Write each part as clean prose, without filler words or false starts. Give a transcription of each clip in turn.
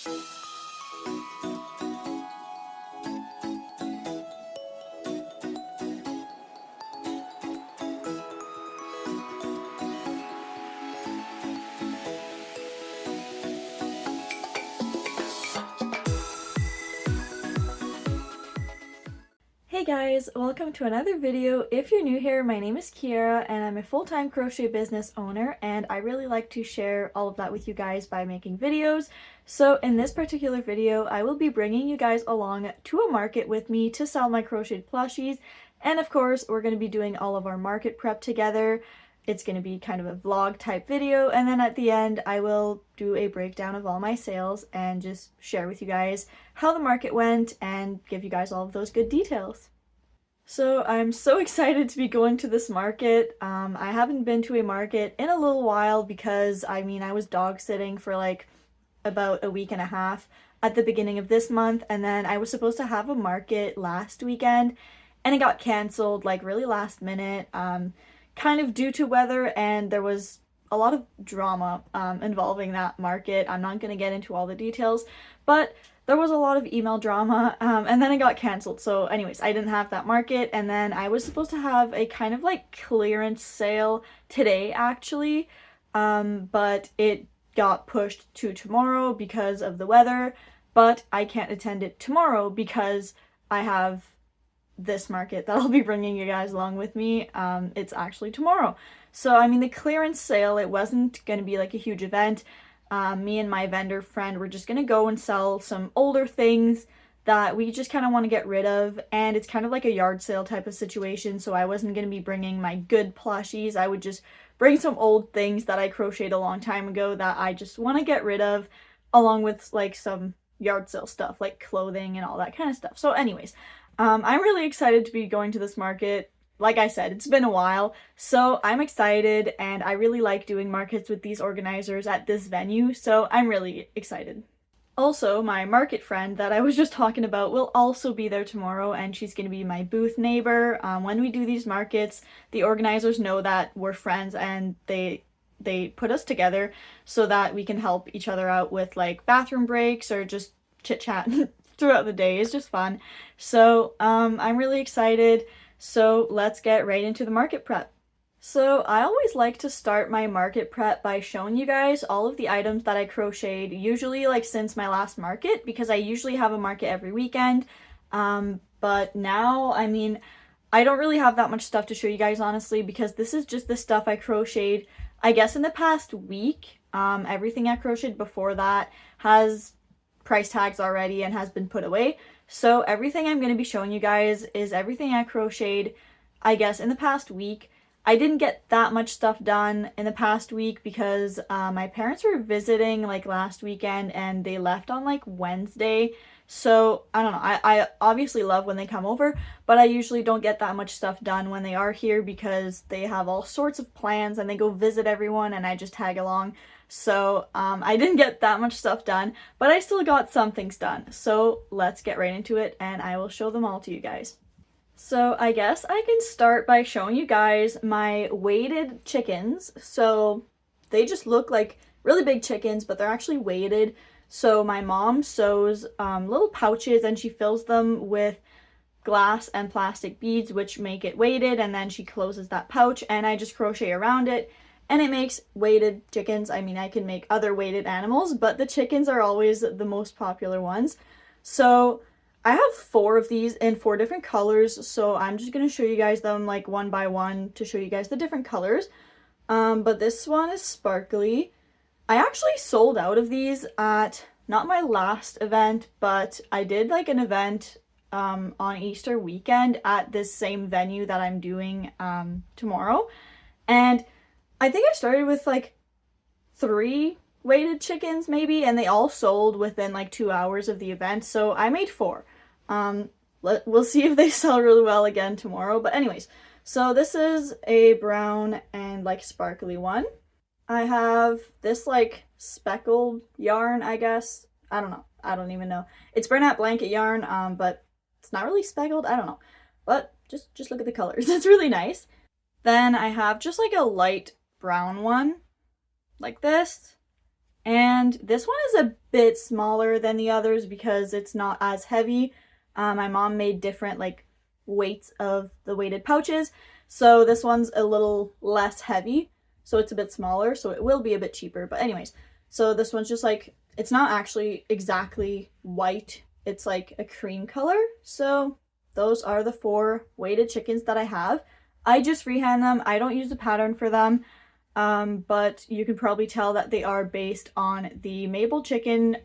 Hey guys, welcome to another video. If you're new here, my name is Kiara and I'm a full-time crochet business owner, and I really like to share all of that with you guys by making videos. So in this particular video, I will be bringing you guys along to a market with me to sell my crocheted plushies, and of course we're going to be doing all of our market prep together. It's going to be kind of a vlog type video, and then at the end I will do a breakdown of all my sales and just share with you guys how the market went and give you guys all of those good details. So I'm so excited to be going to this market. I haven't been to a market in a little while because I was dog sitting for like about a week and a half at the beginning of this month, and then I was supposed to have a market last weekend and it got canceled like really last minute, kind of due to weather, and there was a lot of drama involving that market. I'm not going to get into all the details, but there was a lot of email drama, and then it got canceled. So anyways, I didn't have that market, and then I was supposed to have a kind of like clearance sale today actually, but it got pushed to tomorrow because of the weather, but I can't attend it tomorrow because I have this market that I'll be bringing you guys along with me. It's actually tomorrow. So the clearance sale, it wasn't going to be like a huge event. Me and my vendor friend were just gonna go and sell some older things that we just kind of want to get rid of, and it's kind of like a yard sale type of situation, so I wasn't going to be bringing my good plushies. I would just bring some old things that I crocheted a long time ago that I just want to get rid of, along with like some yard sale stuff like clothing and all that kind of stuff. So anyways, I'm really excited to be going to this market. Like I said, it's been a while, so I'm excited, and I really like doing markets with these organizers at this venue, so I'm really excited. Also, my market friend that I was just talking about will also be there tomorrow, and she's going to be my booth neighbor. When we do these markets, the organizers know that we're friends, and they put us together so that we can help each other out with like bathroom breaks or just chit-chat throughout the day. It's just fun. So I'm really excited. So let's get right into the market prep. So I always like to start my market prep by showing you guys all of the items that I crocheted, usually like since my last market, because I usually have a market every weekend. But now, I don't really have that much stuff to show you guys, honestly, because this is just the stuff I crocheted, I guess, in the past week. Everything I crocheted before that has price tags already and has been put away. So everything I'm going to be showing you guys is everything I crocheted, I guess, in the past week. I didn't get that much stuff done in the past week because my parents were visiting like last weekend and they left on like Wednesday. So I don't know, I obviously love when they come over, but I usually don't get that much stuff done when they are here because they have all sorts of plans and they go visit everyone and I just tag along. So I didn't get that much stuff done, but I still got some things done. So let's get right into it and I will show them all to you guys. So I guess I can start by showing you guys my weighted chickens. So they just look like really big chickens, but they're actually weighted. So my mom sews little pouches and she fills them with glass and plastic beads, which make it weighted, and then she closes that pouch and I just crochet around it. And it makes weighted chickens. I can make other weighted animals, but the chickens are always the most popular ones. So I have 4 of these in 4 different colors, so I'm just going to show you guys them like one by one to show you guys the different colors. But this one is sparkly. I actually sold out of these at, not my last event, but I did like an event on Easter weekend at this same venue that I'm doing tomorrow. And I think I started with like 3 weighted chickens maybe, and they all sold within like 2 hours of the event, so I made 4. We'll see if they sell really well again tomorrow, but anyways, so this is a brown and like sparkly one. I have this like speckled yarn, I guess. I don't know. I don't even know. It's Bernat blanket yarn, but it's not really speckled. I don't know. But just look at the colors. It's really nice. Then I have just like a light brown one, like this. And this one is a bit smaller than the others because it's not as heavy. My mom made different like weights of the weighted pouches. So this one's a little less heavy. So it's a bit smaller. So it will be a bit cheaper. But anyways, so this one's just like, it's not actually exactly white. It's like a cream color. So those are the 4 weighted chickens that I have. I just freehand them. I don't use a pattern for them. But you can probably tell that they are based on the Maple Chicken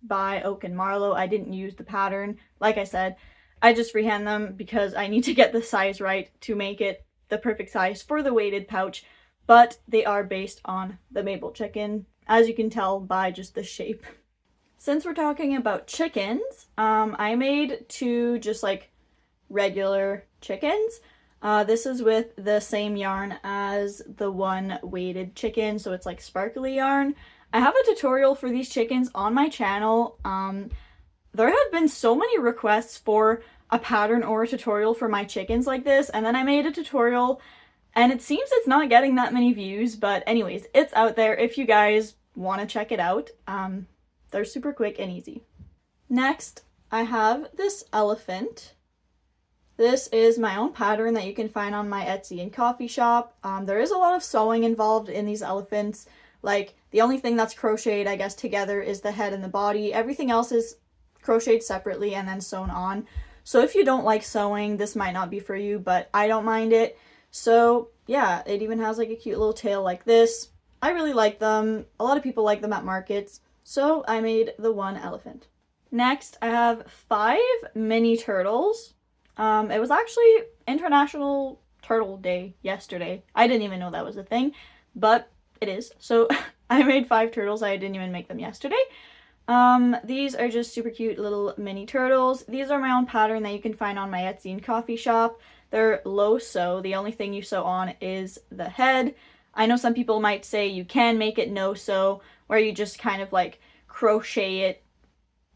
by Oak and Marlowe. I didn't use the pattern. Like I said, I just freehand them because I need to get the size right to make it the perfect size for the weighted pouch. But they are based on the Maple Chicken, as you can tell by just the shape. Since we're talking about chickens, I made 2 just like regular chickens. This is with the same yarn as the one weighted chicken, so it's like sparkly yarn. I have a tutorial for these chickens on my channel. There have been so many requests for a pattern or a tutorial for my chickens like this, and then I made a tutorial, and it seems it's not getting that many views, but anyways, it's out there if you guys want to check it out. They're super quick and easy. Next, I have this elephant. This is my own pattern that you can find on my Etsy and coffee shop. There is a lot of sewing involved in these elephants. Like, the only thing that's crocheted, I guess, together is the head and the body. Everything else is crocheted separately and then sewn on. So if you don't like sewing, this might not be for you, but I don't mind it. So yeah, it even has like a cute little tail like this. I really like them. A lot of people like them at markets. So I made the one elephant. Next, I have 5 mini turtles. It was actually International Turtle Day yesterday. I didn't even know that was a thing, but it is. So I made 5 turtles. I didn't even make them yesterday. These are just super cute little mini turtles. These are my own pattern that you can find on my Etsy and coffee shop. They're low sew. The only thing you sew on is the head. I know some people might say you can make it no sew, where you just kind of like crochet it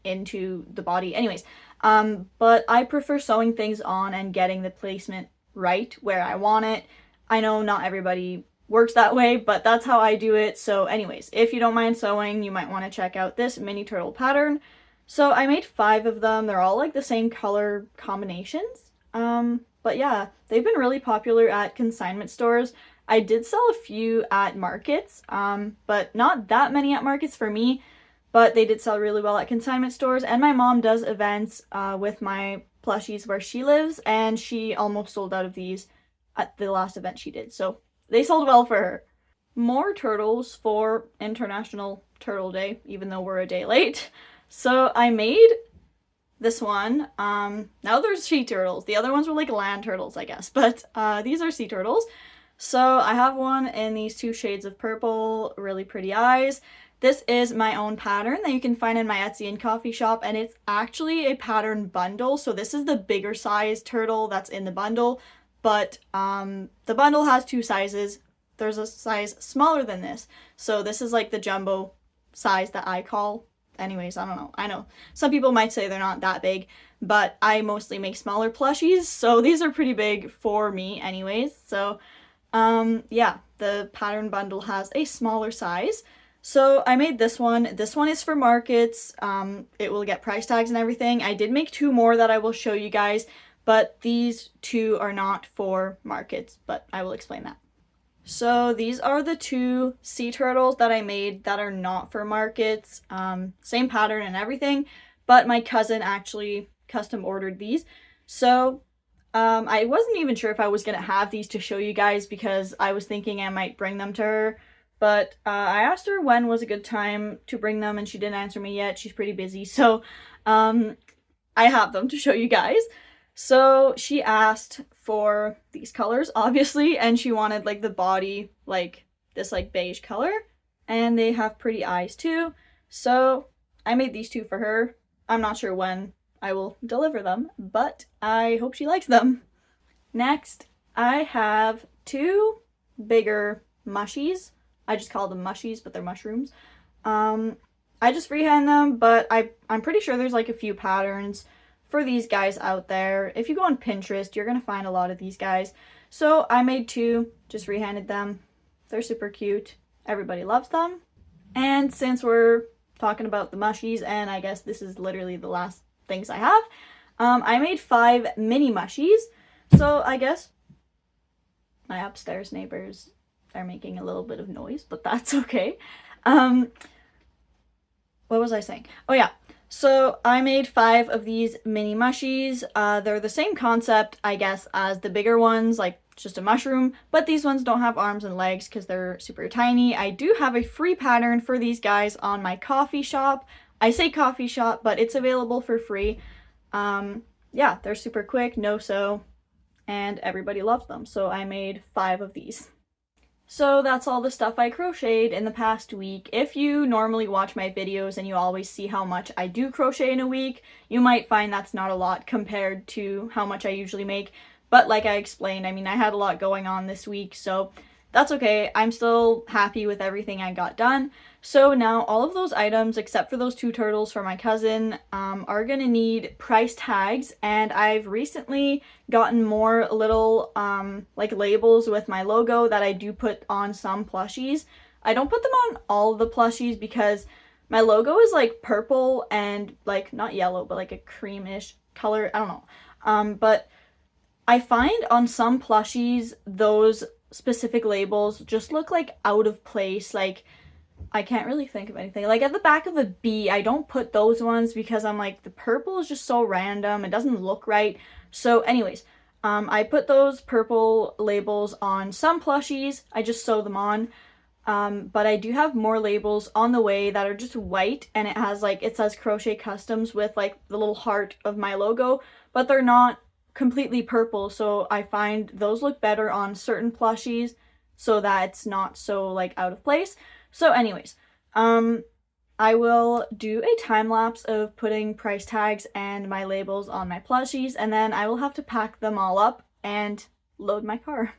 into the body. Anyways, but I prefer sewing things on and getting the placement right where I want it. I know not everybody works that way, but that's how I do it. So anyways, if you don't mind sewing, you might want to check out this mini turtle pattern. So I made 5 of them. They're all like the same color combinations. But yeah, they've been really popular at consignment stores. I did sell a few at markets, but not that many at markets for me. But they did sell really well at consignment stores, and my mom does events with my plushies where she lives, and she almost sold out of these at the last event she did, so they sold well for her. More turtles for International Turtle Day, even though we're a day late. So I made this one. Now there's sea turtles. The other ones were like land turtles, I guess, but these are sea turtles. So I have one in these 2 shades of purple, really pretty eyes. This is my own pattern that you can find in my Etsy and coffee shop, and it's actually a pattern bundle. So this is the bigger size turtle that's in the bundle, but the bundle has 2 sizes. There's a size smaller than this. So this is like the jumbo size that I call. Anyways, I don't know. I know some people might say they're not that big, but I mostly make smaller plushies, so these are pretty big for me anyways. So yeah, the pattern bundle has a smaller size. So I made this one. This one is for markets. It will get price tags and everything. I did make 2 more that I will show you guys, but these 2 are not for markets, but I will explain that. So these are the 2 sea turtles that I made that are not for markets. Same pattern and everything, but my cousin actually custom ordered these. So I wasn't even sure if I was going to have these to show you guys because I was thinking I might bring them to her. But I asked her when was a good time to bring them, and she didn't answer me yet. She's pretty busy, so I have them to show you guys. So she asked for these colors, obviously, and she wanted like the body, like this like beige color, and they have pretty eyes too. So I made these 2 for her. I'm not sure when I will deliver them, but I hope she likes them. Next, I have 2 bigger mushies. I just call them mushies, but they're mushrooms. I just freehand them, but I'm pretty sure there's like a few patterns for these guys out there. If you go on Pinterest, you're going to find a lot of these guys. So I made 2, just freehanded them. They're super cute. Everybody loves them. And since we're talking about the mushies, and I guess this is literally the last things I have, I made 5 mini mushies. So I guess my upstairs neighbors are making a little bit of noise, but that's okay. What was I saying? Oh yeah. So I made 5 of these mini mushies. They're the same concept, I guess, as the bigger ones, like just a mushroom, but these ones don't have arms and legs because they're super tiny. I do have a free pattern for these guys on my coffee shop. I say coffee shop, but it's available for free. Yeah, they're super quick, no sew, and everybody loves them. So I made 5 of these. So that's all the stuff I crocheted in the past week. If you normally watch my videos and you always see how much I do crochet in a week, you might find that's not a lot compared to how much I usually make. But like I explained, I mean, I had a lot going on this week, so that's okay. I'm still happy with everything I got done. So now all of those items, except for those 2 turtles for my cousin, are gonna need price tags, and I've recently gotten more little like labels with my logo that I do put on some plushies. I don't put them on all of the plushies because my logo is like purple and like not yellow, but like a creamish color. I don't know. But I find on some plushies those specific labels just look like out of place. Like I can't really think of anything. Like at the back of a bee, I don't put those ones because I'm like, the purple is just so random. It doesn't look right. So anyways, I put those purple labels on some plushies. I just sew them on. But I do have more labels on the way that are just white, and it has like, it says Crochet Customs with like the little heart of my logo, but they're not completely purple. So I find those look better on certain plushies so that it's not so like out of place. So anyways, I will do a time lapse of putting price tags and my labels on my plushies, and then I will have to pack them all up and load my car.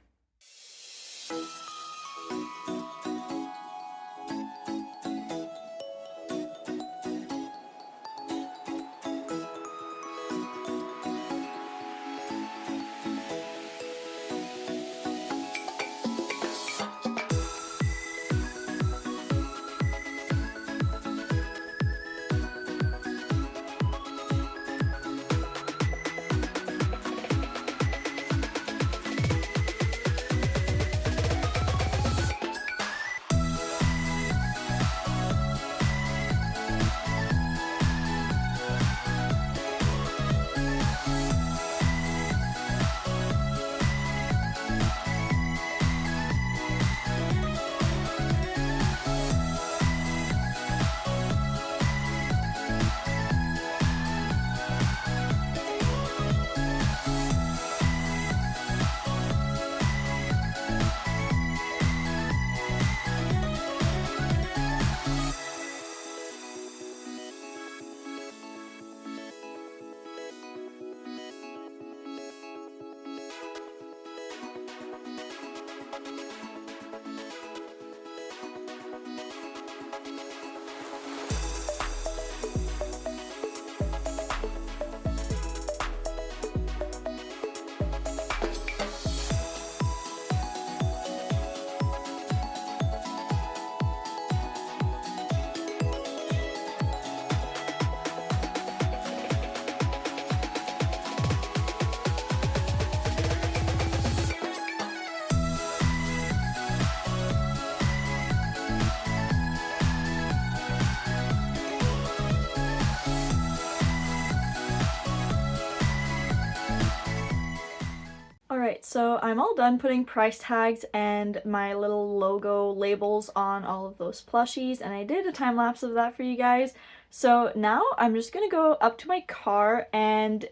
Alright, so I'm all done putting price tags and my little logo labels on all of those plushies, and I did a time lapse of that for you guys. So now I'm just gonna go up to my car and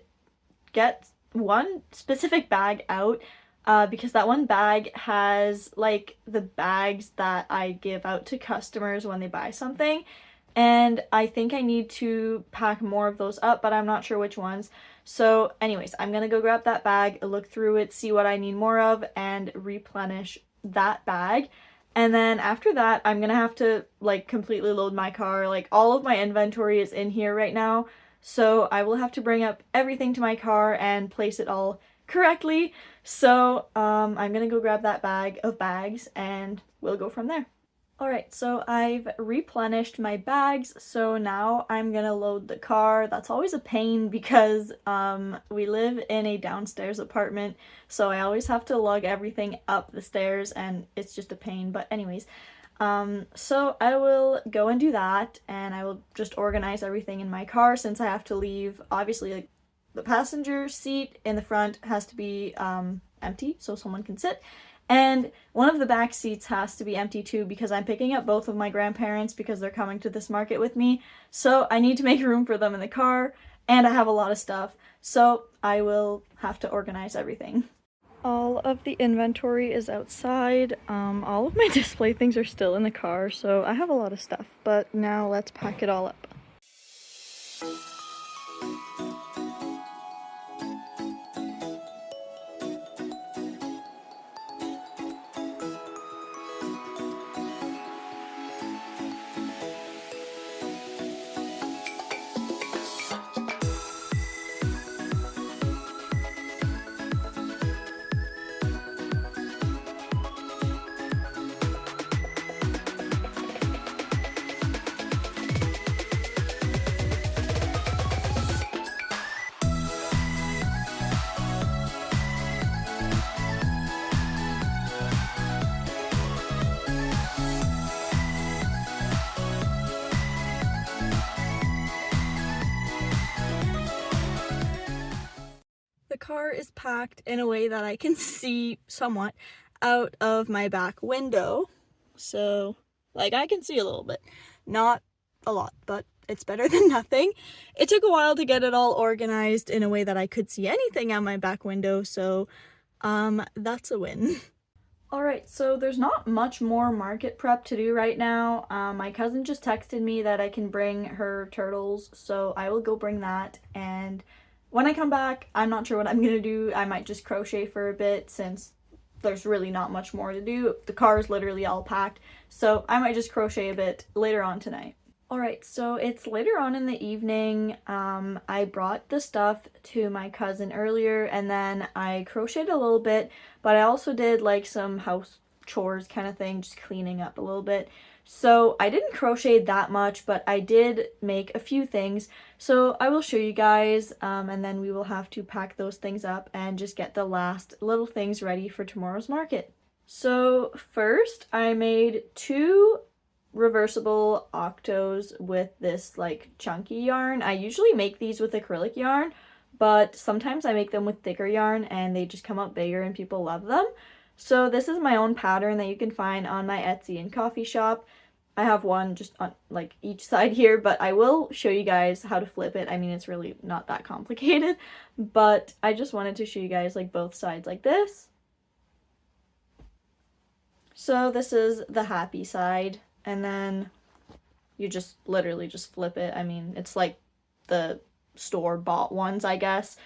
get one specific bag out, because that one bag has like the bags that I give out to customers when they buy something. And I think I need to pack more of those up, but I'm not sure which ones. So anyways, I'm gonna go grab that bag, look through it, see what I need more of, and replenish that bag. And then after that, I'm gonna have to like completely load my car. Like all of my inventory is in here right now. So I will have to bring up everything to my car and place it all correctly. So I'm gonna go grab that bag of bags and we'll go from there. Alright, so I've replenished my bags, so now I'm gonna load the car. That's always a pain because we live in a downstairs apartment, so I always have to lug everything up the stairs and it's just a pain. But anyways, so I will go and do that, and I will just organize everything in my car since I have to leave. Obviously, like, the passenger seat in the front has to be empty so someone can sit. And one of the back seats has to be empty too because I'm picking up both of my grandparents because they're coming to this market with me. So I need to make room for them in the car, and I have a lot of stuff. So I will have to organize everything. All of the inventory is outside. All of my display things are still in the car, so I have a lot of stuff. But now let's pack it all up. The car is packed in a way that I can see somewhat out of my back window. So, like, I can see a little bit. Not a lot, but it's better than nothing. It took a while to get it all organized in a way that I could see anything out my back window, so that's a win. Alright, so there's not much more market prep to do right now. My cousin just texted me that I can bring her turtles, so I will go bring that, and when I come back, I'm not sure what I'm gonna do. I might just crochet for a bit since there's really not much more to do. The car is literally all packed, so I might just crochet a bit later on tonight. Alright, so it's later on in the evening. I brought the stuff to my cousin earlier, and then I crocheted a little bit, but I also did like some house chores kind of thing, just cleaning up a little bit. So I didn't crochet that much, but I did make a few things. So I will show you guys, and then we will have to pack those things up and just get the last little things ready for tomorrow's market. So first I made 2 reversible octos with this like chunky yarn. I usually make these with acrylic yarn, but sometimes I make them with thicker yarn and they just come out bigger and people love them. So this is my own pattern that you can find on my Etsy and coffee shop. I have one just on like each side here, but I will show you guys how to flip it. I mean, it's really not that complicated, but I just wanted to show you guys like both sides like this. So this is the happy side, and then you just literally just flip it. I mean, it's like the store-bought ones, I guess.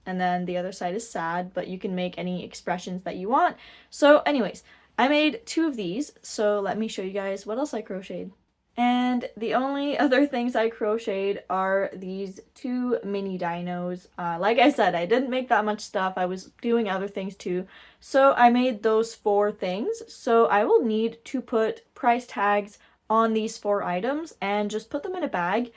And then the other side is sad, but you can make any expressions that you want. So anyways, I made 2 of these, so let me show you guys what else I crocheted. And the only other things I crocheted are these 2 mini dinos. Like I said, I didn't make that much stuff. I was doing other things too. So I made those 4 things. So I will need to put price tags on these 4 items and just put them in a bag.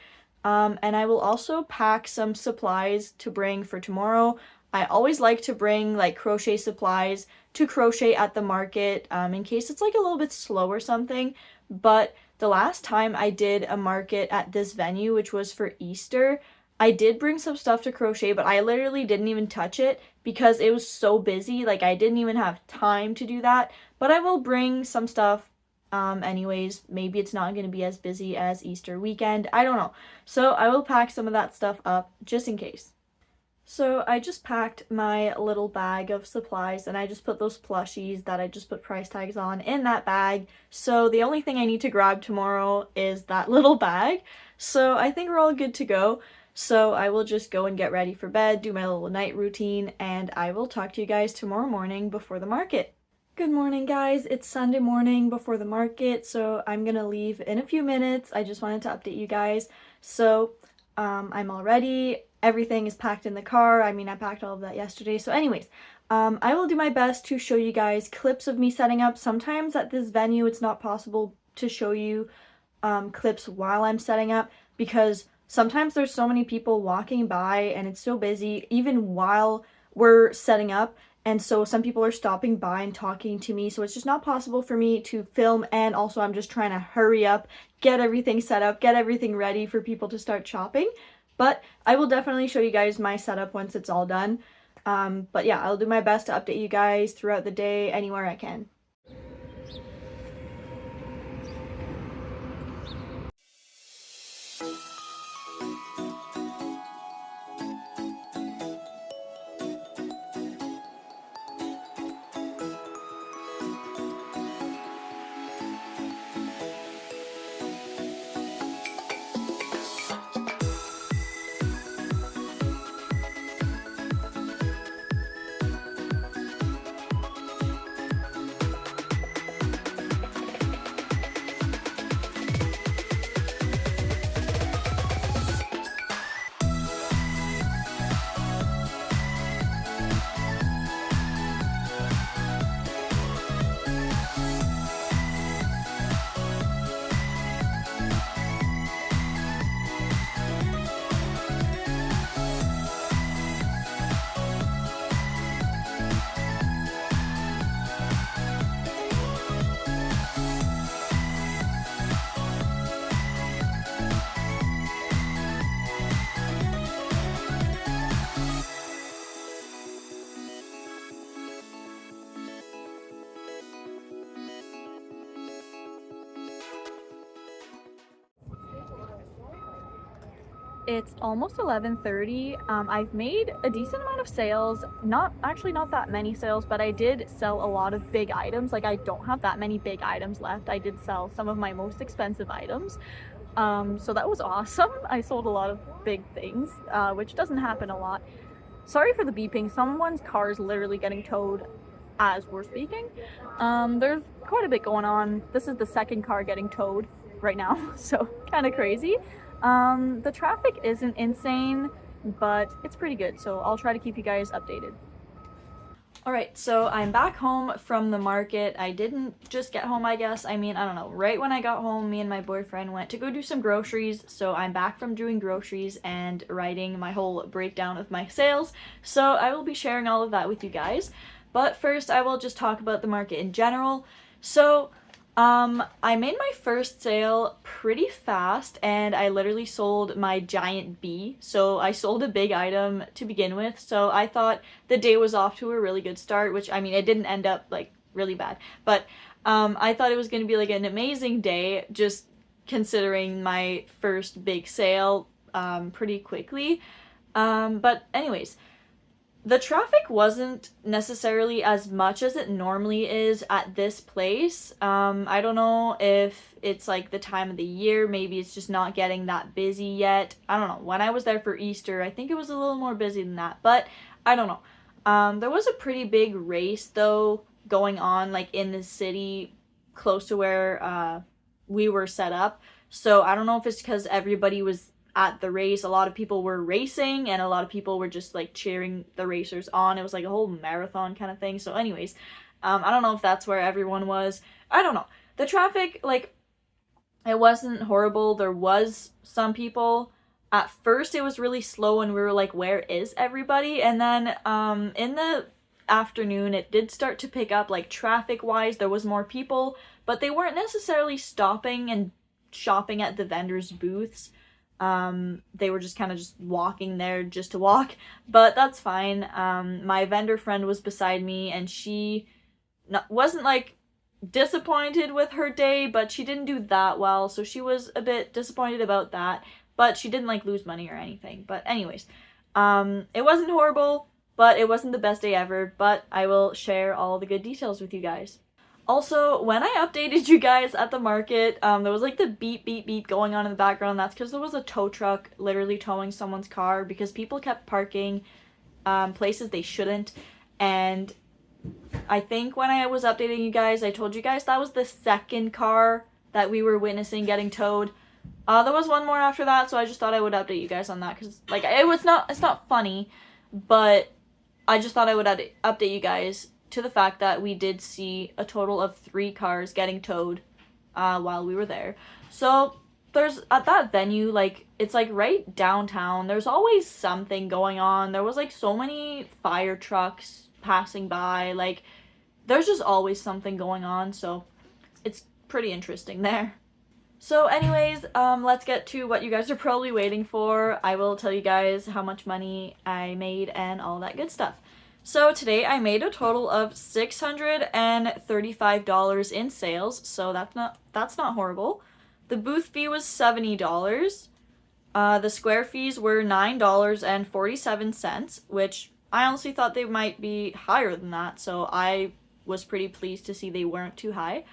And I will also pack some supplies to bring for tomorrow. I always like to bring like crochet supplies to crochet at the market in case it's like a little bit slow or something. But the last time I did a market at this venue, which was for Easter, I did bring some stuff to crochet, but I literally didn't even touch it because it was so busy. Like, I didn't even have time to do that. But I will bring some stuff anyways. Maybe it's not going to be as busy as Easter weekend. I don't know. So I will pack some of that stuff up just in case. So I just packed my little bag of supplies, and I just put those plushies that I just put price tags on in that bag. So the only thing I need to grab tomorrow is that little bag. So I think we're all good to go. So I will just go and get ready for bed, do my little night routine, and I will talk to you guys tomorrow morning before the market. Good morning, guys. It's Sunday morning before the market, so I'm gonna leave in a few minutes. I just wanted to update you guys. So I'm all ready. everything is packed in the car. I mean, I packed all of that yesterday. So anyways, I will do my best to show you guys clips of me setting up. Sometimes at this venue, it's not possible to show you clips while I'm setting up because sometimes there's so many people walking by and it's so busy even while we're setting up. And so some people are stopping by and talking to me, so it's just not possible for me to film, and also I'm just trying to hurry up, get everything set up, get everything ready for people to start shopping. But I will definitely show you guys my setup once it's all done. But yeah, I'll do my best to update you guys throughout the day anywhere I can. It's almost 11:30. I've made a decent amount of sales, not that many sales, but I did sell a lot of big items. Like I don't have that many big items left. I did sell some of my most expensive items. So that was awesome. I sold a lot of big things, which doesn't happen a lot. Sorry for the beeping. Someone's car is literally getting towed as we're speaking. There's quite a bit going on. This is the second car getting towed right now, so kind of crazy. The traffic isn't insane, but it's pretty good, so I'll try to keep you guys updated. Alright, so I'm back home from the market. I didn't just get home, I guess. I mean, I don't know. Right when I got home, me and my boyfriend went to go do some groceries, so I'm back from doing groceries and writing my whole breakdown of my sales. So I will be sharing all of that with you guys. But first, I will just talk about the market in general. So I made my first sale pretty fast, and I literally sold my giant bee. So I sold a big item to begin with, so I thought the day was off to a really good start, which, I mean, it didn't end up, like, really bad. But I thought it was going to be, like, an amazing day, just considering my first big sale pretty quickly. But anyways, the traffic wasn't necessarily as much as it normally is at this place. I don't know if it's like the time of the year, maybe it's just not getting that busy yet. I don't know. When I was there for Easter, I think it was a little more busy than that, but I don't know. There was a pretty big race though going on like in the city close to where we were set up. So I don't know if it's because everybody was at the race. A lot of people were racing and a lot of people were just like cheering the racers on. It was like a whole marathon kind of thing. So anyways, I don't know if that's where everyone was. I don't know. The traffic, like, it wasn't horrible. There was some people. At first it was really slow and we were like, where is everybody? And then in the afternoon it did start to pick up, like traffic wise. There was more people, but they weren't necessarily stopping and shopping at the vendors' booths. They were just kind of just walking there just to walk, but that's fine. My vendor friend was beside me and she wasn't like disappointed with her day, but she didn't do that well, so she was a bit disappointed about that, but she didn't like lose money or anything. But anyways, it wasn't horrible, but it wasn't the best day ever, but I will share all the good details with you guys. Also, when I updated you guys at the market, there was like the beep beep beep going on in the background. That's because there was a tow truck literally towing someone's car because people kept parking places they shouldn't. And I think when I was updating you guys, I told you guys that was the second car that we were witnessing getting towed. There was one more after that, so I just thought I would update you guys on that, because, like, it's not funny, but I just thought I would update you guys to the fact that we did see a total of 3 cars getting towed while we were there. So there's, at that venue, like, it's like right downtown, there's always something going on. There was like so many fire trucks passing by, like, there's just always something going on, so it's pretty interesting there. So anyways, let's get to what you guys are probably waiting for. I will tell you guys how much money I made and all that good stuff. So today I made a total of $635 in sales, so that's not horrible. The booth fee was $70. The square fees were $9.47, which I honestly thought they might be higher than that, so I was pretty pleased to see they weren't too high.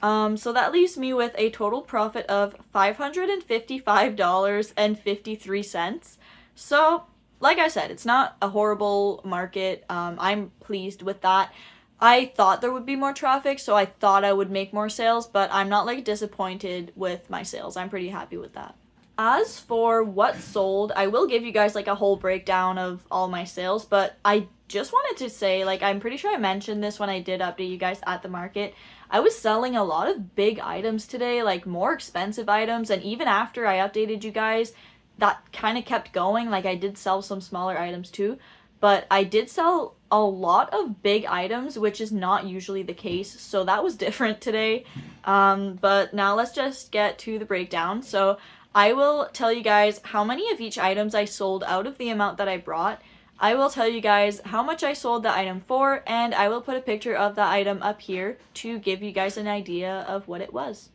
So that leaves me with a total profit of $555.53. So, like I said, it's not a horrible market. I'm pleased with that. I thought there would be more traffic, so I thought I would make more sales, but I'm not, like, disappointed with my sales. I'm pretty happy with that. As for what sold, I will give you guys, like, a whole breakdown of all my sales, but I just wanted to say, like, I'm pretty sure I mentioned this when I did update you guys at the market. I was selling a lot of big items today, like more expensive items, and even after I updated you guys, that kind of kept going. Like, I did sell some smaller items too, but I did sell a lot of big items, which is not usually the case, so that was different today. But now let's just get to the breakdown. So I will tell you guys how many of each items I sold out of the amount that I brought. I will tell you guys how much I sold the item for, and I will put a picture of the item up here to give you guys an idea of what it was.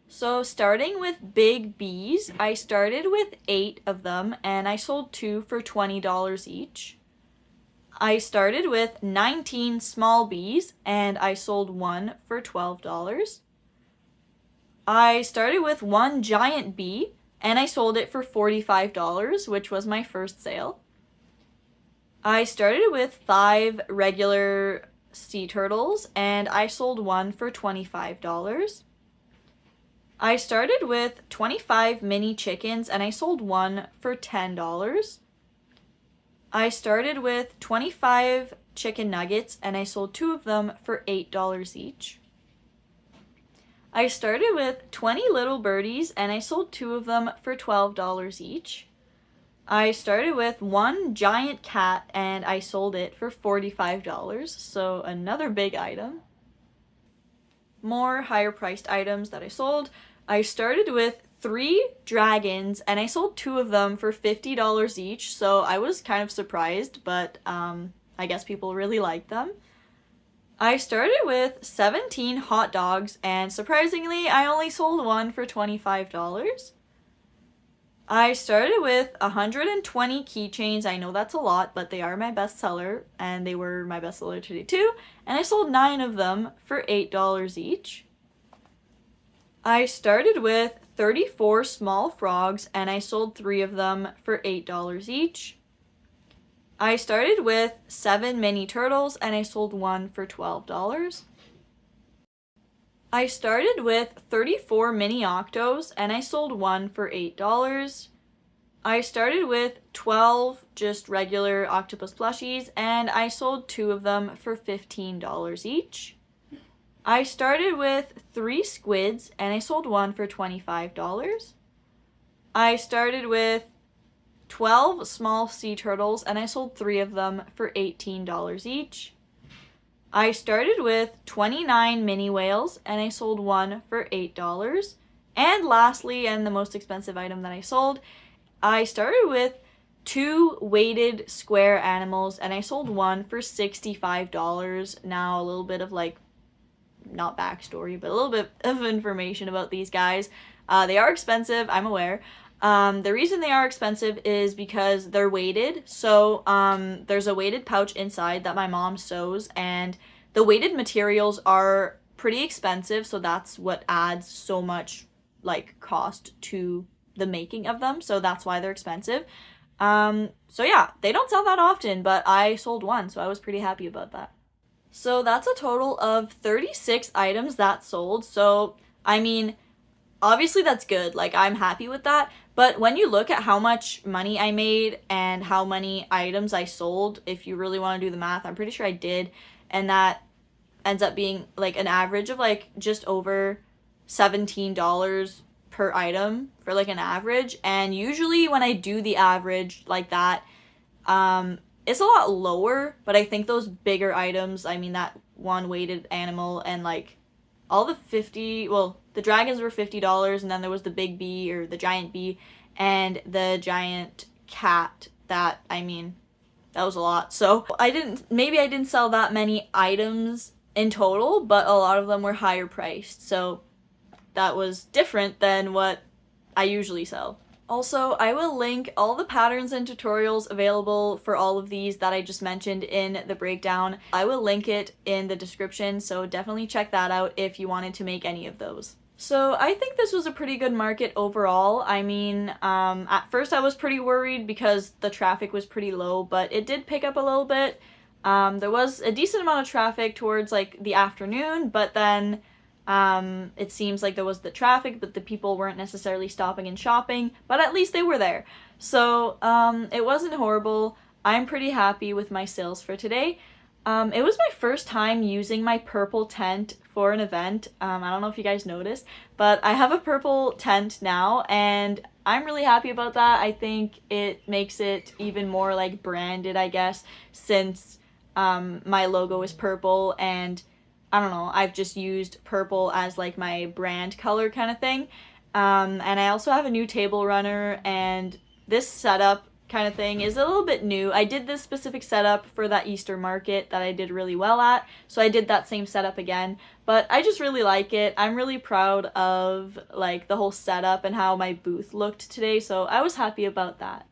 So starting with big bees, I started with 8 of them, and I sold 2 for $20 each. I started with 19 small bees, and I sold 1 for $12. I started with 1 giant bee, and I sold it for $45, which was my first sale. I started with 5 regular sea turtles, and I sold 1 for $25. I started with 25 mini chickens, and I sold 1 for $10. I started with 25 chicken nuggets, and I sold 2 of them for $8 each. I started with 20 little birdies, and I sold 2 of them for $12 each. I started with 1 giant cat, and I sold it for $45, so another big item. More higher priced items that I sold. I started with 3 dragons, and I sold 2 of them for $50 each, so I was kind of surprised, but I guess people really liked them. I started with 17 hot dogs, and surprisingly, I only sold 1 for $25. I started with 120 keychains. I know that's a lot, but they are my best seller, and they were my best seller today too, and I sold 9 of them for $8 each. I started with 34 small frogs, and I sold 3 of them for $8 each. I started with 7 mini turtles, and I sold 1 for $12. I started with 34 mini octos, and I sold 1 for $8. I started with 12 just regular octopus plushies, and I sold 2 of them for $15 each. I started with 3 squids, and I sold 1 for $25. I started with 12 small sea turtles, and I sold 3 of them for $18 each. I started with 29 mini whales, and I sold 1 for $8. And lastly, and the most expensive item that I sold, I started with 2 weighted square animals, and I sold 1 for $65. Now, a little bit of, like, not backstory, but a little bit of information about these guys. They are expensive, I'm aware. The reason they are expensive is because they're weighted. So there's a weighted pouch inside that my mom sews, and the weighted materials are pretty expensive, so that's what adds so much like cost to the making of them, so that's why they're expensive. So yeah, they don't sell that often, but I sold 1, so I was pretty happy about that. So that's a total of 36 items that sold. So I mean, obviously that's good, like I'm happy with that, but when you look at how much money I made and how many items I sold, if you really want to do the math, I'm pretty sure I did, and that ends up being like an average of like just over $17 per item for like an average. And usually when I do the average like that, it's a lot lower, but I think those bigger items, I mean that one weighted animal and like all the 50, well, the dragons were $50, and then there was the big bee or the giant bee and the giant cat that, I mean, that was a lot. So maybe I didn't sell that many items in total, but a lot of them were higher priced. So that was different than what I usually sell. Also, I will link all the patterns and tutorials available for all of these that I just mentioned in the breakdown. I will link it in the description, so definitely check that out if you wanted to make any of those. So I think this was a pretty good market overall. I mean, at first I was pretty worried because the traffic was pretty low, but it did pick up a little bit. There was a decent amount of traffic towards like the afternoon, but then it seems like there was the traffic, but the people weren't necessarily stopping and shopping, but at least they were there. So it wasn't horrible. I'm pretty happy with my sales for today. It was my first time using my purple tent for an event. I don't know if you guys noticed, but I have a purple tent now, and I'm really happy about that. I think it makes it even more like branded, I guess, since my logo is purple, and I don't know, I've just used purple as like my brand color kind of thing. And I also have a new table runner, and this setup kind of thing is a little bit new. I did this specific setup for that Easter market that I did really well at, so I did that same setup again, but I just really like it. I'm really proud of like the whole setup and how my booth looked today, so I was happy about that.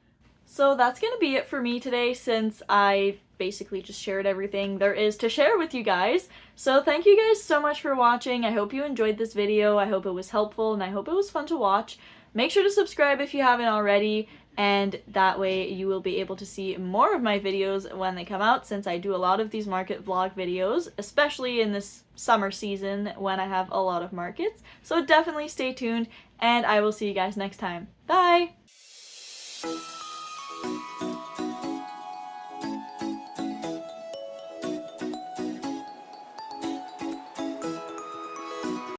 So that's gonna be it for me today, since I basically just shared everything there is to share with you guys. So thank you guys so much for watching. I hope you enjoyed this video. I hope it was helpful, and I hope it was fun to watch. Make sure to subscribe if you haven't already, and that way you will be able to see more of my videos when they come out, since I do a lot of these market vlog videos, especially in this summer season when I have a lot of markets. So definitely stay tuned, and I will see you guys next time. Bye!